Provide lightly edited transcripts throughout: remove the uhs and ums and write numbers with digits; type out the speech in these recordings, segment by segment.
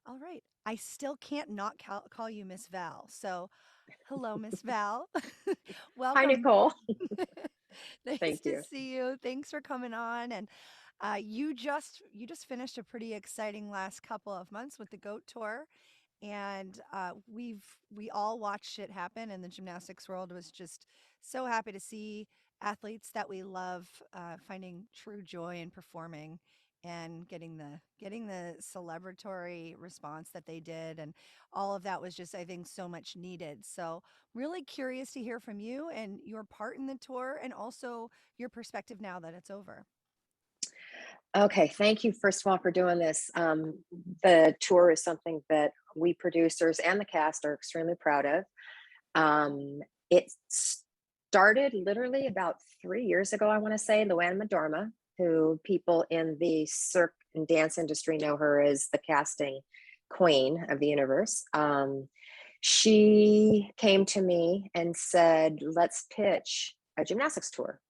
All right. I still can't not call you Miss Val. So, hello, Miss Val. Hi, Welcome. Nicole. Nice Thank to you. see you. Thanks for coming on. And you just finished a pretty exciting last couple of months with the Goat Tour, and we all watched it happen. And the gymnastics world was just so happy to see athletes that we love finding true joy in performing and getting the celebratory response that they did, and all of that was just, I think, so much needed. So really curious to hear from you and your part in the tour, and also your perspective now that it's over. Okay, thank you first of all for doing this. The tour is something that we producers and the cast are extremely proud of. It started literally about 3 years ago, I want to say. Luann Madorma, who people in the circ and dance industry know her as the casting queen of the universe. She came to me and said, let's pitch a gymnastics tour.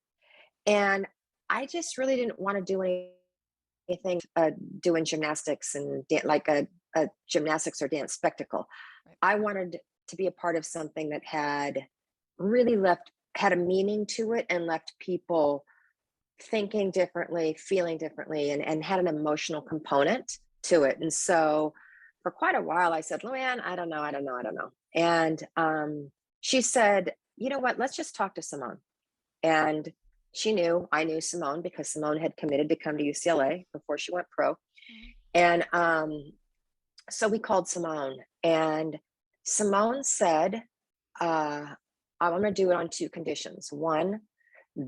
And I just really didn't want to do anything doing gymnastics and like a gymnastics or dance spectacle. Right. I wanted to be a part of something that really had a meaning to it and left people thinking differently, feeling differently, and had an emotional component to it. And so for quite a while, I said, Luann, I don't know. And she said, you know what, let's just talk to Simone. And I knew Simone because Simone had committed to come to UCLA before she went pro. Mhm. And so we called Simone, and Simone said, I'm going to do it on two conditions. One,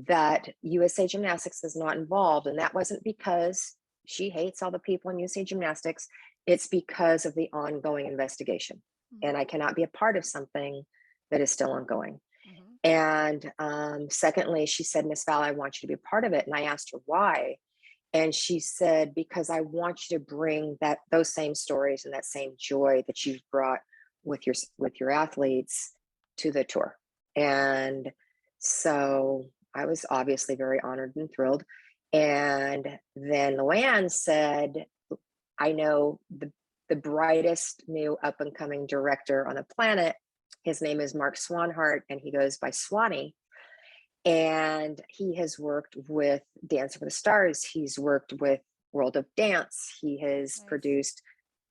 that USA Gymnastics is not involved. And that wasn't because she hates all the people in USA Gymnastics, it's because of the ongoing investigation. Mhm. And I cannot be a part of something that is still ongoing. Mhm. And secondly, she said, Miss Val, I want you to be a part of it. And I asked her why. And she said, because I want you to bring those same stories and that same joy that you've brought with your athletes to the tour. And so I was obviously very honored and thrilled. And then Luann said, I know the brightest new up and coming director on the planet. His name is Mark Swanhart, and he goes by Swanee. And he has worked with Dancing with the Stars. He's worked with World of Dance. He has Nice. produced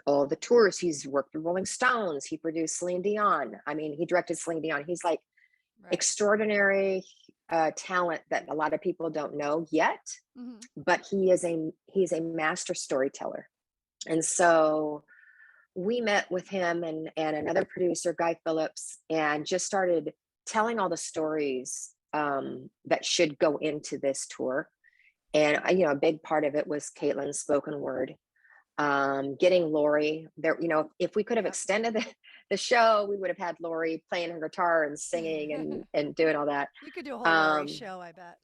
all the tours. He's worked with Rolling Stones. He produced Celine Dion. I mean, he directed Celine Dion. He's like Right. extraordinary talent that a lot of people don't know yet. Mhm. But he's a master storyteller. And so we met with him and another producer, Guy Phillips, and just started telling all the stories that should go into this tour. And a big part of it was Caitlin's spoken word. Getting Lori there, if we could have Yep. extended the show, we would have had Lori playing her guitar and singing and doing all that. You could do a whole Lori Um, show, I bet.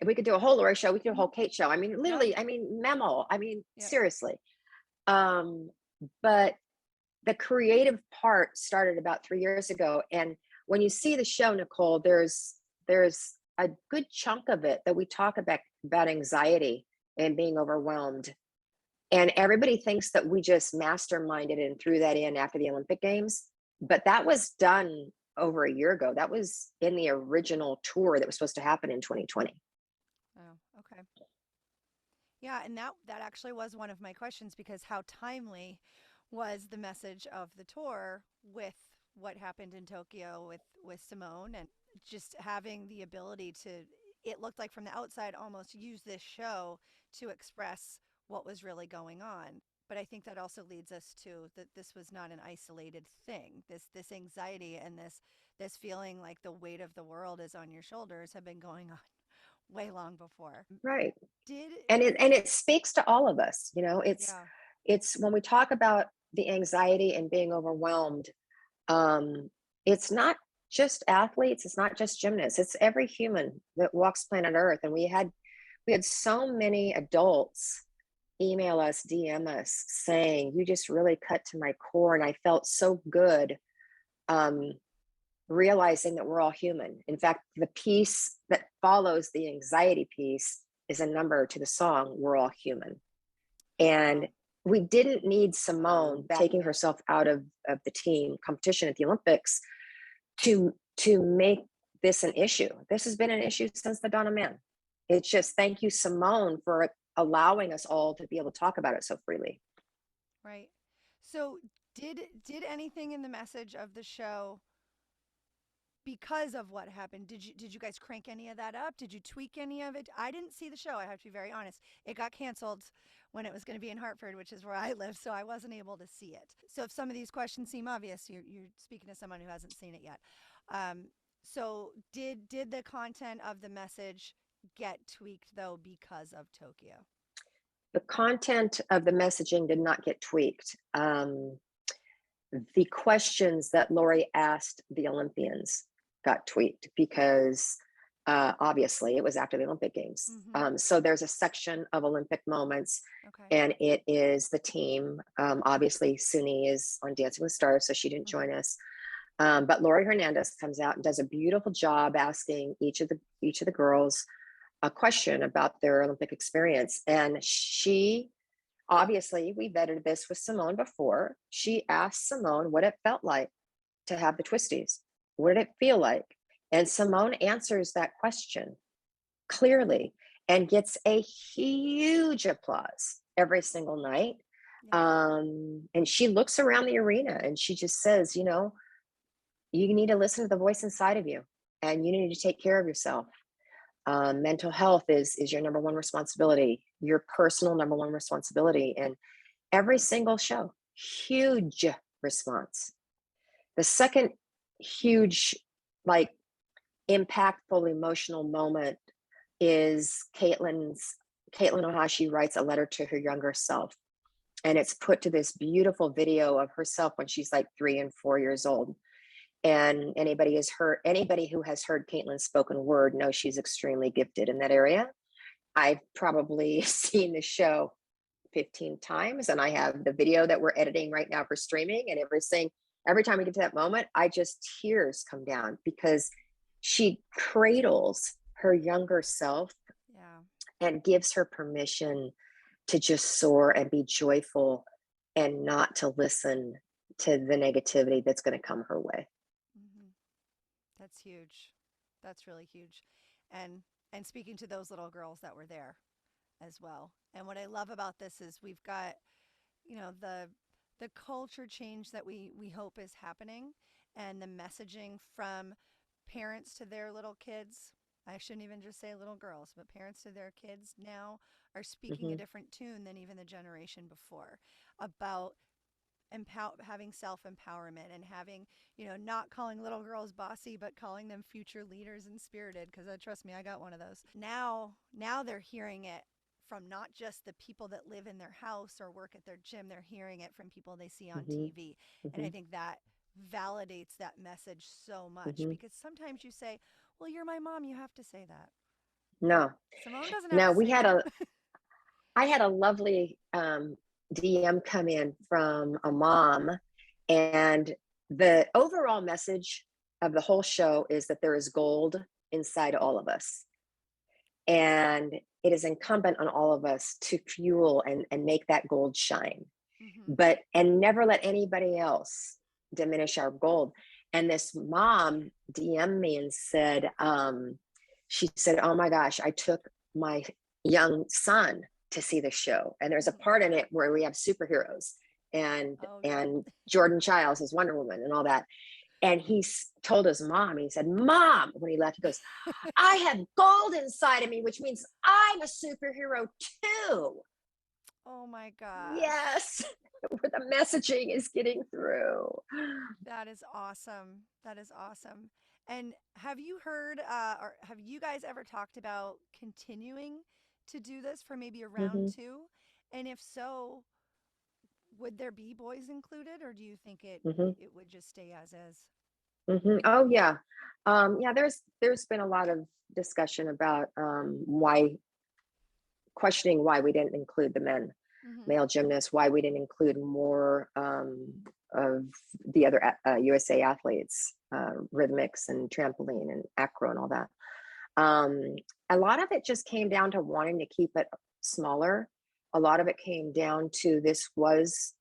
if we could do a whole Lori show, we could do a whole Mhm. Kate show. I mean, Yep. literally, I mean, Memo. I mean, Yep. seriously. Um, but the creative part started about 3 years ago. And when you see the show, Nicole, there's a good chunk of it that we talk about anxiety and being overwhelmed. And everybody thinks that we just masterminded and threw that in after the Olympic Games. But that was done over a year ago. That was in the original tour that was supposed to happen in 2020. Oh, okay. Yeah, and that actually was one of my questions, because how timely was the message of the tour with what happened in Tokyo with Simone, and just having the ability to, it looked like from the outside, almost use this show to express what was really going on. But I think that also leads us to that this was not an isolated thing. This anxiety and this feeling like the weight of the world is on your shoulders have been going on way long before. Right. Did And it speaks to all of us. Yeah. It's when we talk about the anxiety and being overwhelmed, um, it's not just athletes, it's not just gymnasts, it's every human that walks planet Earth. And we had so many adults email us, DM us saying, you just really cut to my core. And I felt so good um, realizing that we're all human. In fact, the piece that follows the anxiety piece is a number to the song, We're All Human. Oh, And wow. we didn't need Simone taking herself out of the team competition at the Olympics to make this an issue. This has been an issue since the dawn of man. It's just thank you, Simone, for allowing us all to be able to talk about it so freely. Right. So did anything in the message of the show because of what happened, did you guys crank any of that up? Did you tweak any of it? I didn't see the show. I have to be very honest. It got canceled when it was going to be in Hartford, which is where I live, so I wasn't able to see it. So if some of these questions seem obvious, you're speaking to someone who hasn't seen it yet. Um, so did the content of the message get tweaked though because of Tokyo? The content of the messaging did not get tweaked. The questions that Lori asked the Olympians got tweaked because obviously it was after the Olympic Games. Mm-hmm. So there's a section of Olympic moments, Okay. and it is the team. Obviously, Suni is on Dancing with Stars, so she didn't Mm-hmm. join us. But Lori Hernandez comes out and does a beautiful job asking each of the girls a question about their Olympic experience, and she obviously we vetted this with Simone before. She asked Simone what it felt like to have the twisties. What did it feel like? And Simone answers that question clearly and gets a huge applause every single night. Yeah. And she looks around the arena and she just says, you need to listen to the voice inside of you and you need to take care of yourself. Mental health is your number one responsibility, your personal number one responsibility. And every single show, huge response. The second huge, like, impactful emotional moment is Caitlin Ohashi writes a letter to her younger self. And it's put to this beautiful video of herself when she's like 3 and 4 years old. And anybody who has heard Caitlin's spoken word knows she's extremely gifted in that area. I've probably seen the show 15 times, and I have the video that we're editing right now for streaming. And every time we get to that moment, tears come down because she cradles her younger self. Yeah. And gives her permission to just soar and be joyful and not to listen to the negativity that's going to come her way. Mm-hmm. That's huge. That's really huge. And speaking to those little girls that were there as well. And what I love about this is we've got, the culture change that we hope is happening and the messaging from parents to their little kids. I shouldn't even just say little girls, but parents to their kids now are speaking a Mm-hmm, different tune than even the generation before about having self empowerment and having, not calling little girls bossy, but calling them future leaders and spirited. Because trust me, I got one of those. Now they're hearing it from not just the people that live in their house or work at their gym. They're hearing it from people they see on mm-hmm, TV, and I mm-hmm, think that validates that message so much mm-hmm. because sometimes you say, "Well, you're my mom. You have to say that." No, Simone doesn't have no, to say that. I had a lovely DM come in from a mom, and the overall message of the whole show is that there is gold inside all of us. And it is incumbent on all of us to fuel and make that gold shine, Mm-hmm. and never let anybody else diminish our gold. And this mom DM'd me and said, she said, oh my gosh, I took my young son to see the show. And there's a Mm-hmm. part in it where we have superheroes and Oh yeah. and Jordan Childs as Wonder Woman and all that. And he told his mom, he said, Mom, when he left, he goes, I have gold inside of me, which means I'm a superhero too. Oh my gosh. Yes, where the messaging is getting through. That is awesome. That is awesome. And have you heard, or have you guys ever talked about continuing to do this for maybe a round Mm-hmm, two? And if so, would there be boys included, or do you think it mm-hmm, it would just stay as is? mm-hmm. Oh yeah, yeah. There's been a lot of discussion about why questioning why we didn't include the Mm-hmm. male gymnasts, why we didn't include more of the other USA athletes, rhythmics and trampoline and acro and all that. Um, a lot of it just came down to wanting to keep it smaller a lot of it came down to this was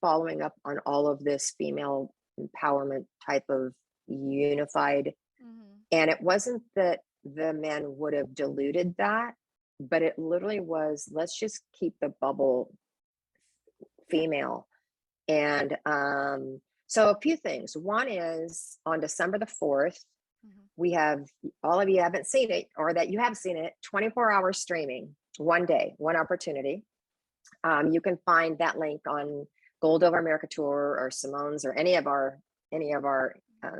following up on all of this female empowerment type of unified. Mm-hmm. And it wasn't that the men would have diluted that, but it literally was, let's just keep the bubble female. And so a few things. One is on December the 4th, Mm-hmm. we have, all of you haven't seen it or that you have seen it, 24-hour streaming, one day, one opportunity. You can find that link on Gold Over America Tour or Simone's or any of our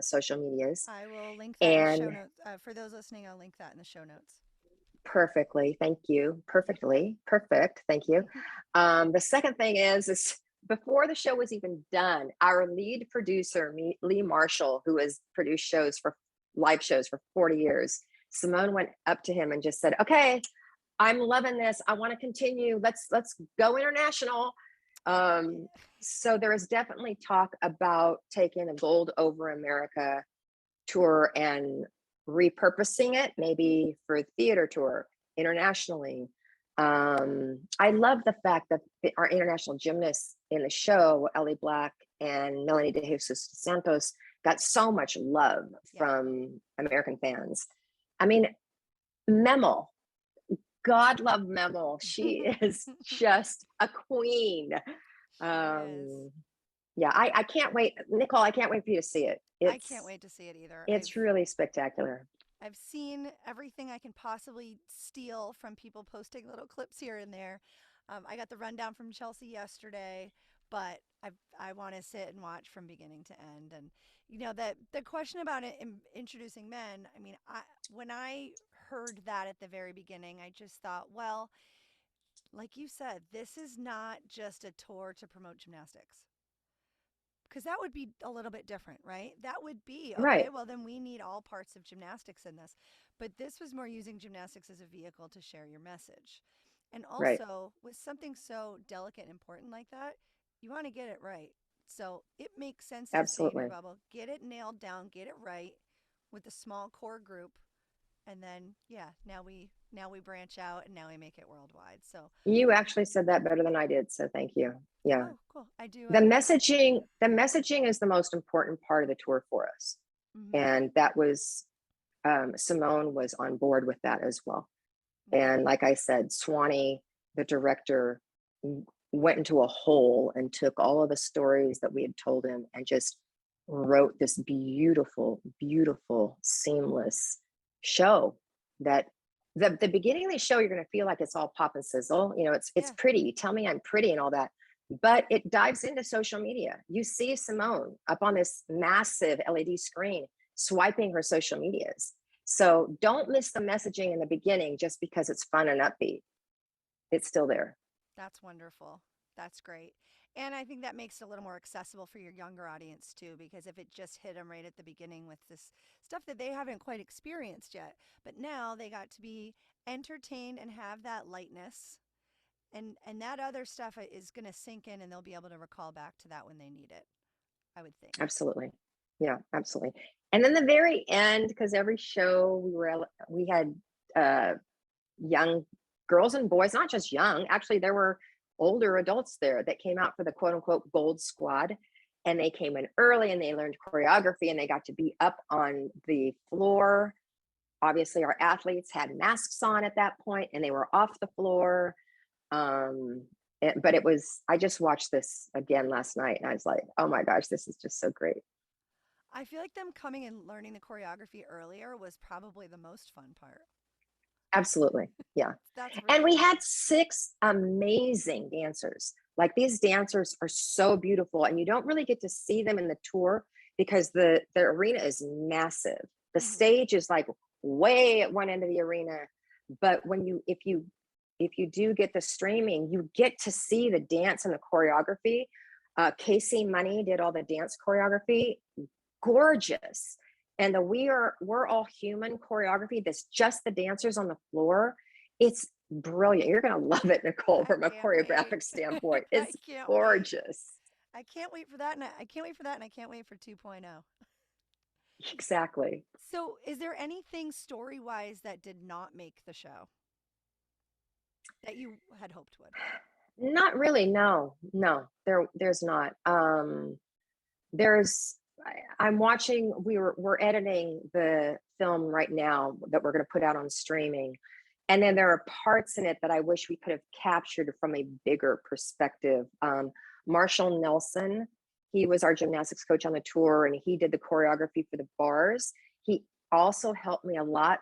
social medias. I will link that in the show And notes. For those listening, I'll link that in the show notes. perfectly, thank you. Perfectly, perfect, thank you. The second thing is before the show was even done, our lead producer, Lee Marshall, who has produced live shows for 40 years, Simone went up to him and just said, "Okay, I'm loving this. I want to continue. Let's go international." Um, so there is definitely talk about taking a Gold Over America tour and repurposing it, maybe for a theater tour internationally. I love the fact that our international gymnasts in the show, Ellie Black and Melanie De Jesus Santos, got so much love Yeah. from American fans. I mean, Memel, God love Memel. She is just a queen. She is. Yeah, I can't wait. Nicole, I can't wait for you to see it. I can't wait to see it either. It's really spectacular. I've seen everything I can possibly steal from people posting little clips here and there. I got the rundown from Chelsea yesterday, but I want to sit and watch from beginning to end. And you know that the question about introducing men. I mean, when I heard that at the very beginning, I just thought, well, like you said, this is not just a tour to promote gymnastics. Because that would be a little bit different, right? That would be okay. Right, Well, then we need all parts of gymnastics in this. But this was more using gymnastics as a vehicle to share your message. And right. also, with something so delicate and important like that, you want to get it right. So it makes sense to stay in your Absolutely. bubble, get it nailed down, get it right with a small core group, and then yeah, now we branch out and now we make it worldwide. So You actually said that better than I did, so thank you. Yeah. oh, cool. I do. The messaging is the most important part of the tour for us. Mm-hmm, And that was Simone was on board with that as well. mm-hmm. And like I said, Swanee, the director, went into a hole and took all of the stories that we had told him and just wrote this beautiful, beautiful, seamless show that the beginning of the show, you're going to feel like it's all pop and sizzle. It's Yeah. pretty. Tell me I'm pretty and all that. But it dives into social media. You see Simone up on this massive LED screen swiping her social medias. So don't miss the messaging in the beginning just because it's fun and upbeat. It's still there. That's wonderful. That's great. And I think that makes it a little more accessible for your younger audience too, because if it just hit them right at the beginning with this stuff that they haven't quite experienced yet, but now they got to be entertained and have that lightness, and that other stuff is going to sink in, and they'll be able to recall back to that when they need it. I would think. Absolutely. Yeah, absolutely. And then the very end, because every show we had young girls and boys, not just young, actually there were older adults there that came out for the quote unquote gold squad. And they came in early and they learned choreography and they got to be up on the floor. Obviously, our athletes had masks on at that point and they were off the floor. But I just watched this again last night and I was like, oh my gosh, this is just so great. I feel like them coming and learning the choreography earlier was probably the most fun part. Absolutely. Yeah. That's And really we cool. had 6 amazing dancers. Like these dancers are so beautiful and you don't really get to see them in the tour because the arena is massive. The Hmm. stage is like way at one end of the arena, but if you do get the streaming, you get to see the dance and the choreography. Casey Money did all the dance choreography, gorgeous. And we're all human choreography that's just the dancers on the floor. It's brilliant. You're gonna love it, Nicole, I from a can't wait. choreographic standpoint. I It's can't wait. gorgeous. I can't wait for that, and I can't wait for that, and I can't wait for 2.0. Exactly. So, is there anything story-wise that did not make the show that you had hoped would? Not really. No, no, there's not. There's I'm watching we're editing the film right now that we're going to put out on streaming. And then there are parts in it that I wish we could have captured from a bigger perspective. Marshall Nelson, he was our gymnastics coach on the tour and he did the choreography for the bars. He also helped me a lot,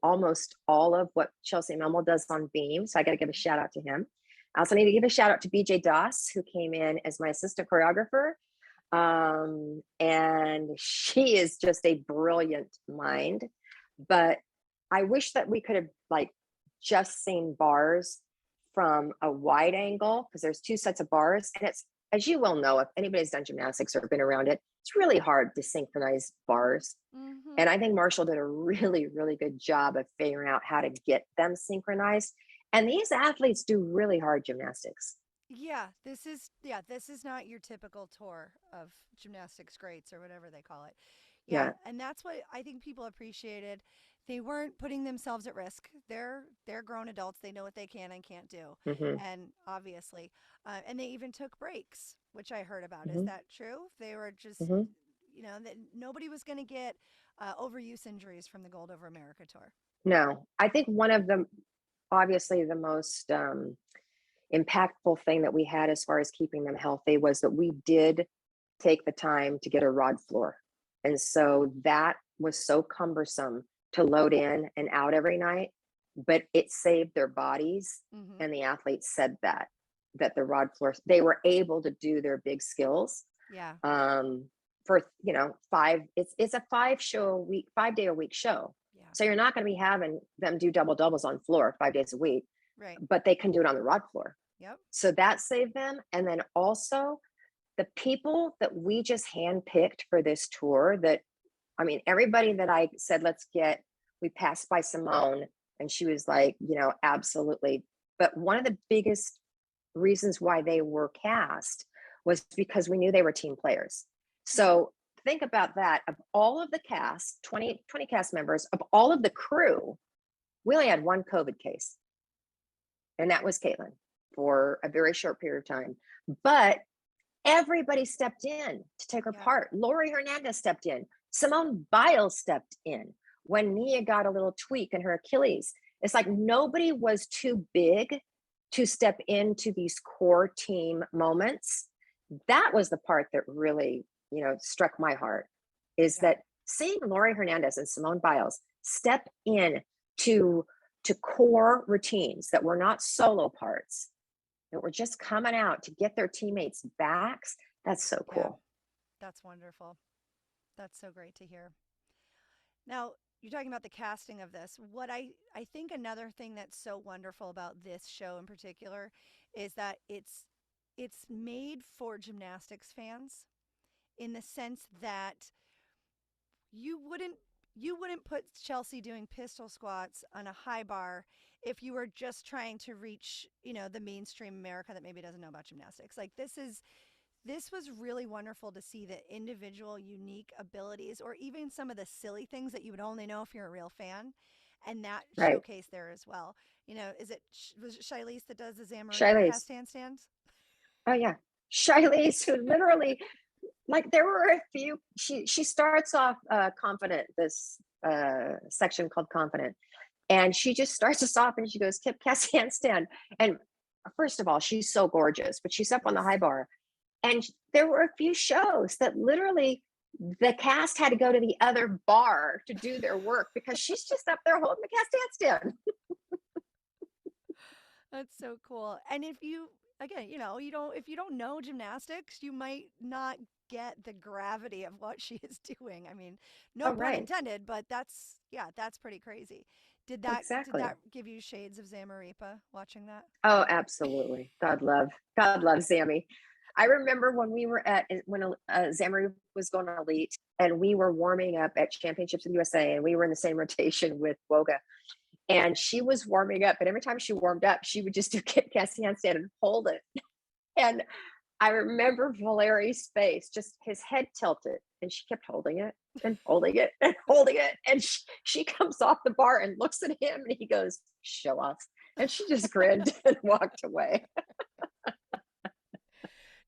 almost all of what Chelsea Memel does on beam. So I got to give a shout out to him. I also need to give a shout out to BJ Doss, who came in as my assistant choreographer, and she is just a brilliant mind. But I wish that we could have like just seen bars from a wide angle, because there's two sets of bars, and it's, as you well know, if anybody's done gymnastics or been around it, it's really hard to synchronize bars. Hmm. And I think Marshall did a really, really good job of figuring out how to get them synchronized. And these athletes do really hard gymnastics. This is not your typical tour of gymnastics greats or whatever they call it. Yeah, Yeah. and that's what I think people appreciated. They weren't putting themselves at risk. They're grown adults. They know what they can and can't do, Hmm. and obviously, and they even took breaks, which I heard about. Is Hmm. that true? They were just, Hmm. that nobody was going to get overuse injuries from the Gold Over America tour. No, I think one of the, obviously the most impactful thing that we had as far as keeping them healthy was that we did take the time to get a rod floor. And so that was so cumbersome to load in and out every night, but it saved their bodies. Hmm. And the athletes said that the rod floor, they were able to do their big skills, Yeah, um, for, five, it's a 5 show a week, 5 day a week show. yeah, So you're not going to be having them do double doubles on floor 5 days a week, right. but they can do it on the rod floor. Yep. So that saved them. And then also the people that we just handpicked for this tour, that, I mean, everybody that I said, let's get, we passed by Simone and she was like, absolutely. But one of the biggest reasons why they were cast was because we knew they were team players. Yeah. So think about that. Of all of the cast, 20 cast members, of all of the crew, we only had one COVID case, and that was Caitlin for a very short period of time. But everybody stepped in to take her Yep. part. Lori Hernandez stepped in. Simone Biles stepped in when Nia got a little tweak in her Achilles. It's like nobody was too big to step into these core team moments. That was the part that really, struck my heart, is Yep. that seeing Lori Hernandez and Simone Biles step in to core routines that were not solo parts, that were just coming out to get their teammates backs. That's so Yeah. cool. That's wonderful. That's so great to hear. Now, you're talking about the casting of this. I think another thing that's so wonderful about this show in particular is that it's made for gymnastics fans in the sense that you wouldn't you wouldn't put Chelsea doing pistol squats on a high bar if you were just trying to reach, the mainstream America that maybe doesn't know about gymnastics. Like this was really wonderful to see the individual unique abilities or even some of the silly things that you would only know if you're a real fan, and that Right. showcase there as well. Is it was it Shilese that does the Zamaripa Shiley's. cast handstands? Oh yeah. Shiley's, who literally, like, there were a few, she starts off confident, this section called confident. And she just starts us off and she goes, Kip cast handstand. And first of all, she's so gorgeous, but she's up on the Yes. high bar. And there were a few shows that literally the cast had to go to the other bar to do their work because she's just up there holding the cast handstand. That's so cool. And if you again, if you don't know gymnastics, you might not get the gravity of what she is doing. I mean, no Oh, pun right. intended, but that's pretty crazy. Did that Exactly. give you shades of Zamaripa watching that? Oh, absolutely. God love Sammy. I remember when we were when Zamaru was going to elite and we were warming up at championships in USA and we were in the same rotation with Woga, and she was warming up, and every time she warmed up, she would just do kick cast handstand and hold it. And I remember Valerie's face, just his head tilted, and she kept holding it and holding it and holding it. And she comes off the bar and looks at him, and he goes, "Show off." And she just grinned and walked away.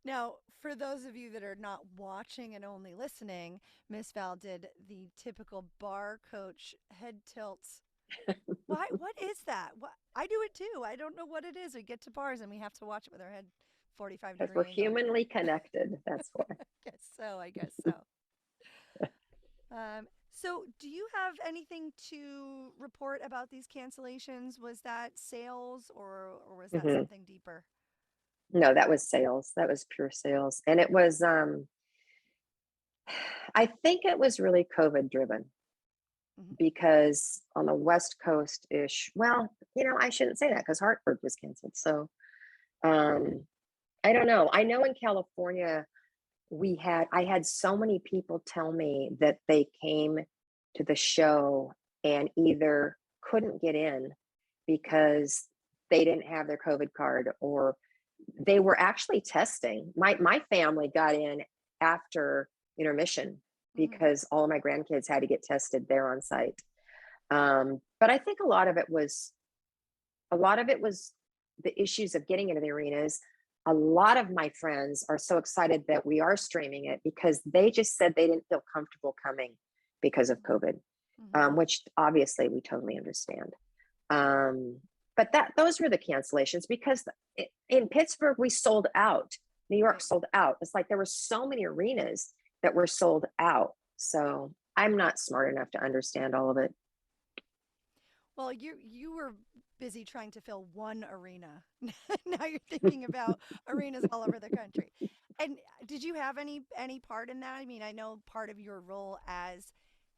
Now, for those of you that are not watching and only listening, Miss Val did the typical bar coach head tilts. Why? What is that? What? I do it too. I don't know what it is. We get to bars and we have to watch it with our head 45 Because degree we're angle. humanly connected. That's why. Guess so. I guess so. So, do you have anything to report about these cancellations? Was that sales or was that Hmm. something deeper? No, that was sales. That was pure sales. And it was, I think it was really COVID driven Hmm. because on the West Coast ish, well, I shouldn't say that because Hartford was canceled. So um, I don't know. I know in California, I had so many people tell me that they came to the show and either couldn't get in because they didn't have their COVID card, or they were actually testing. My family got in after intermission Hmm. because all of my grandkids had to get tested there on site. But I think a lot of it was the issues of getting into the arenas. A lot of my friends are so excited that we are streaming it because they just said they didn't feel comfortable coming because of COVID, Hmm. which obviously we totally understand. Um, but those were the cancellations because in Pittsburgh we sold out. New York Right. sold out. It's like there were so many arenas that were sold out. So I'm not smart enough to understand all of it. Well, you were busy trying to fill one arena. Now you're thinking about arenas all over the country. And did you have any part in that? I mean, I know part of your role as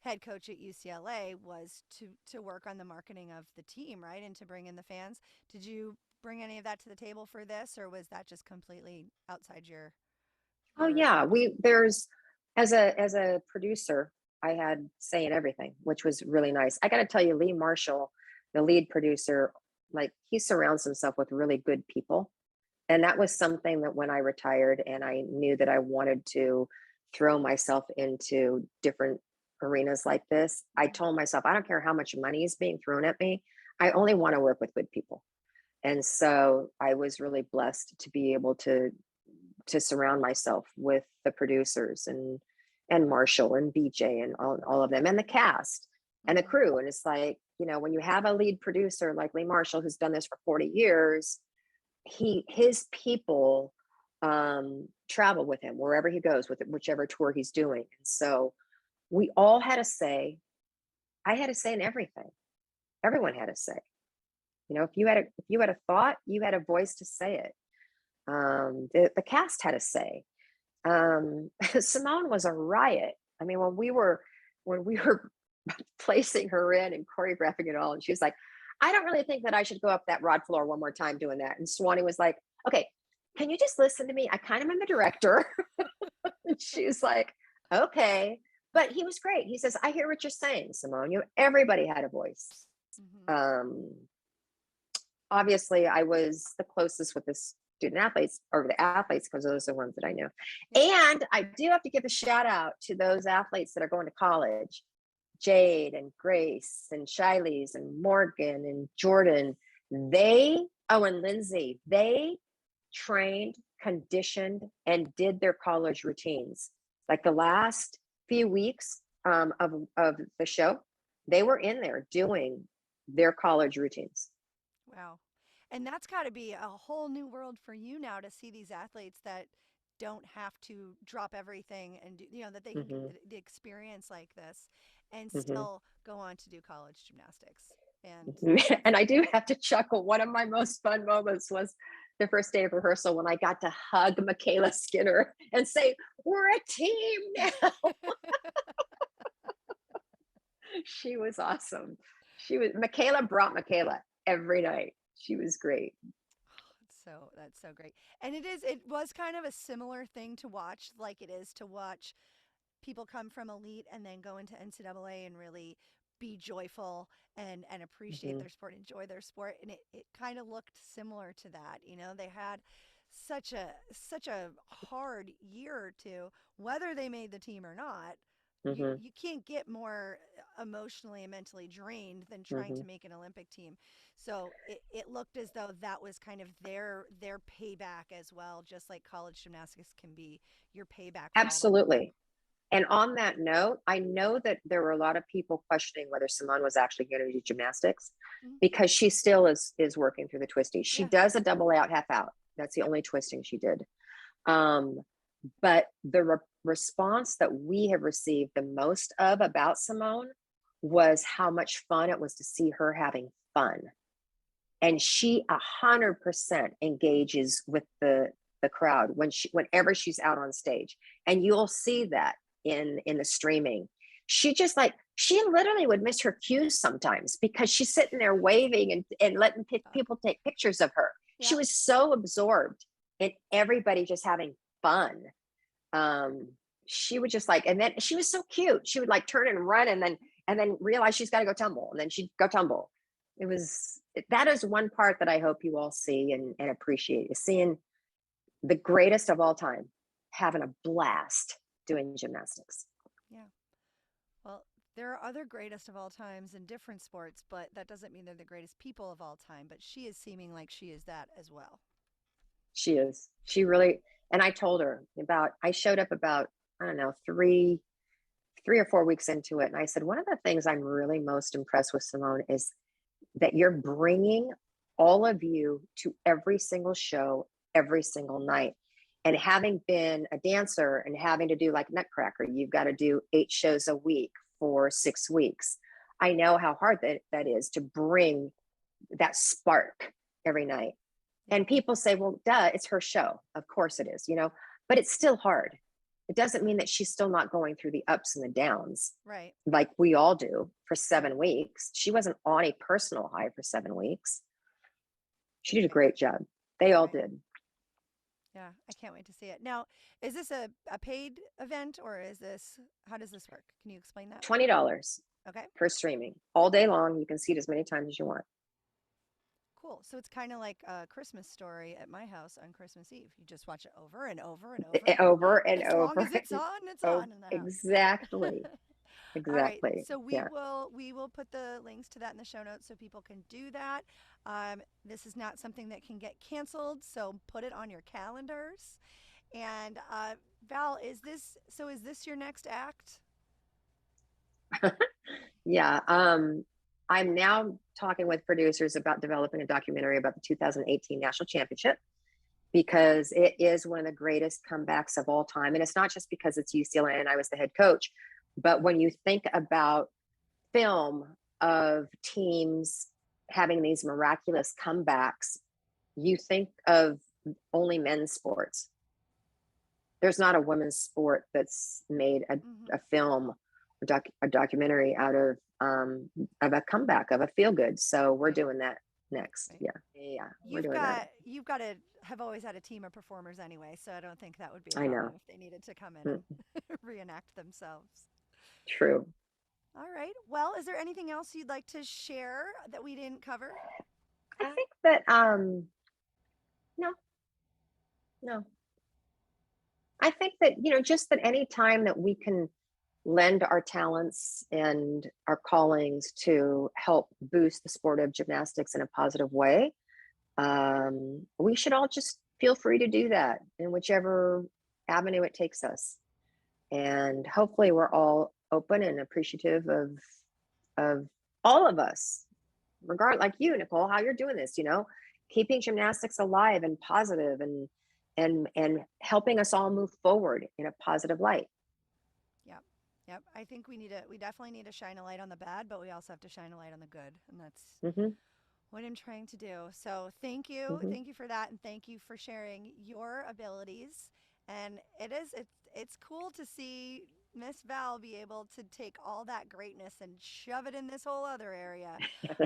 head coach at UCLA was to work on the marketing of the team, right? And to bring in the fans. Did you bring any of that to the table for this, or was that just completely outside Oh your yeah, scope? we there's as a producer, I had say in everything, which was really nice. I got to tell you, Lee Marshall, the lead producer, like he surrounds himself with really good people. And that was something that when I retired and I knew that I wanted to throw myself into different arenas like this, I Mm-hmm. told myself, I don't care how much money is being thrown at me. I only want to work with good people. And so I was really blessed to be able to surround myself with the producers and Marshall and BJ and all of them and the cast and the Mm-hmm. crew. And it's like, when you have a lead producer like Lee Marshall, who's done this for 40 years, his people travel with him wherever he goes with whichever tour he's doing. And so we all had a say. I had a say in everything. Everyone had a say. If you had a thought, you had a voice to say it. The cast had a say. Simone was a riot. I mean, when we were placing her in and choreographing it all, and she was like, "I don't really think that I should go up that rod floor one more time doing that." And Swanee was like, "Okay, can you just listen to me? I kind of am the director." And she was like, "Okay." But he was great. He says, "I hear what you're saying, Simone. Everybody had a voice." Mm-hmm. Um, Obviously I was the closest with the student athletes or the athletes because those are the ones that I knew. Yep. And I do have to give a shout out to those athletes that are going to college. Jade and Grace and Shiley's and Morgan and Jordan. And Lindsay, they trained, conditioned, and did their college routines. Like the last few weeks of the show, they were in there doing their college routines. Wow. And that's got to be a whole new world for you now to see these athletes that don't have to drop everything and do, that they can get Mm-hmm. the experience like this and Mm-hmm. still go on to do college gymnastics. And And I do have to chuckle. One of my most fun moments was the first day of rehearsal when I got to hug Michaela Skinner and say, "We're a team now." She was awesome. Michaela brought Michaela every night. She was great. so that's so great. And it was kind of a similar thing to watch, like it is to watch people come from elite and then go into NCAA and really be joyful and appreciate Mm-hmm. their sport, enjoy their sport. And it kind of looked similar to that. They had such a hard year or two, whether they made the team or not. Hmm. You can't get more emotionally and mentally drained than trying Hmm. to make an Olympic team. So it looked as though that was kind of their payback as well, just like college gymnastics can be your payback for all the work. Absolutely. And on that note, I know that there were a lot of people questioning whether Simone was actually going to do gymnastics Mhm. because she still is working through the twisties. She Yeah. does a double out, half out. That's the Yep. only twisting she did. Um, but the response that we have received the most of about Simone was how much fun it was to see her having fun. And she 100% engages with the crowd whenever she's out on stage, and you'll see that in the streaming. She literally would miss her cues sometimes because she's sitting there waving and letting people take pictures of her. She Yeah. was so absorbed in everybody just having fun. um she would just like, and then she was so cute, she would like turn and run and then realize she's got to go tumble, and then she'd go tumble. That is one part that I hope you all see and appreciate, is seeing the greatest of all time having a blast doing gymnastics. Yeah. Well, there are other greatest of all times in different sports, but that doesn't mean they're the greatest people of all time. But she is seeming like she is that as well. She is, she really. And I told her about, I showed up about, I don't know, 3 or 4 weeks into it, and I said, one of the things I'm really most impressed with, Simone, is that you're bringing all of you to every single show, every single night. And having been a dancer and having to do like Nutcracker, you've got to do 8 shows a week for 6 weeks. I know how hard that is to bring that spark every night. Yeah. And people say, well, duh, it's her show. Of course it is, but it's still hard. It doesn't mean that she's still not going through the ups and the downs Right. like we all do for Right. 7 weeks. She wasn't on a personal high for 7 weeks. She did a Right. great job. They all Right. did. Yeah. I can't wait to see it. Now, is this a paid event or is this, how does this work? Can you explain that? $20 Okay. for streaming all day long. You can see it as many times as you want. Cool. So it's kind of like a Christmas story at my house on Christmas Eve. You just watch it over and over and over. And Over and as long over as it's and on, it's over. on in the house. Exactly. All right. Exactly. So we Yeah. will put the links to that in the show notes so people can do that. This is not something that can get canceled, so put it on your calendars. And Val, is this your next act? Yeah. I'm now talking with producers about developing a documentary about the 2018 national championship, because it is one of the greatest comebacks of all time. And it's not just because it's UCLA and I was the head coach, but when you think about film of teams having these miraculous comebacks, you think of only men's sports. There's not a women's sport that's made Mm-hmm. a film, a documentary out of a comeback, of a feel good. So we're Right. doing that next. Right. Yeah, yeah, we're doing that. You've got to have always had a team of performers anyway, so I don't think that would be a I problem know. if they needed to come in and Mm, reenact themselves. true. All right. Well, is there anything else you'd like to share that we didn't cover? I think that no, no. I think that, just that any time that we can lend our talents and our callings to help boost the sport of gymnastics in a positive way, we should all just feel free to do that in whichever avenue it takes us. And hopefully we're all open and appreciative of all of us, regard like you, Nicole, how you're doing this, keeping gymnastics alive and positive, and helping us all move forward in a positive light. Yep. Yep. I think we definitely need to shine a light on the bad, but we also have to shine a light on the good. And that's Hmm. what I'm trying to do. So thank you. Hmm. Thank you for that. And thank you for sharing your abilities. And it's cool to see Miss Val be able to take all that greatness and shove it in this whole other area.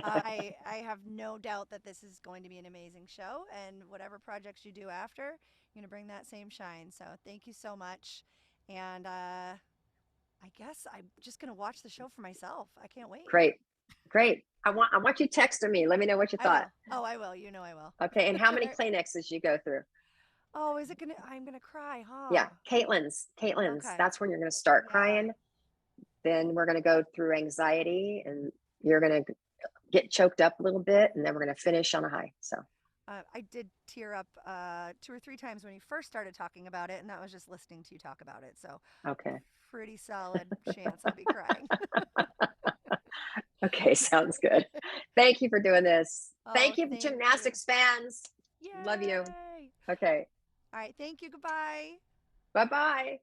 I have no doubt that this is going to be an amazing show, and whatever projects you do after, you're going to bring that same shine. So thank you so much. And I guess I'm just going to watch the show for myself. I can't wait. Great, great. I want you texting me. Let me know what you I thought. will. Oh, I will. You know I will. Okay, and how many Kleenexes you go through? Oh, is it gonna? I'm gonna cry, huh? Yeah, Caitlin's. Okay. That's when you're going to start Yeah. crying. then we're going to go through anxiety, and you're going to get choked up a little bit, and then we're going to finish on a high. So, I did tear up 2 or 3 times when you first started talking about it, and that was just listening to you talk about it. So, okay. pretty solid chance I'll be crying. Okay. Sounds good. Thank you for doing this. Oh, Thank you, thank you. gymnastics fans. Love you. Yay. Okay. All right. Thank you. Goodbye. Bye bye.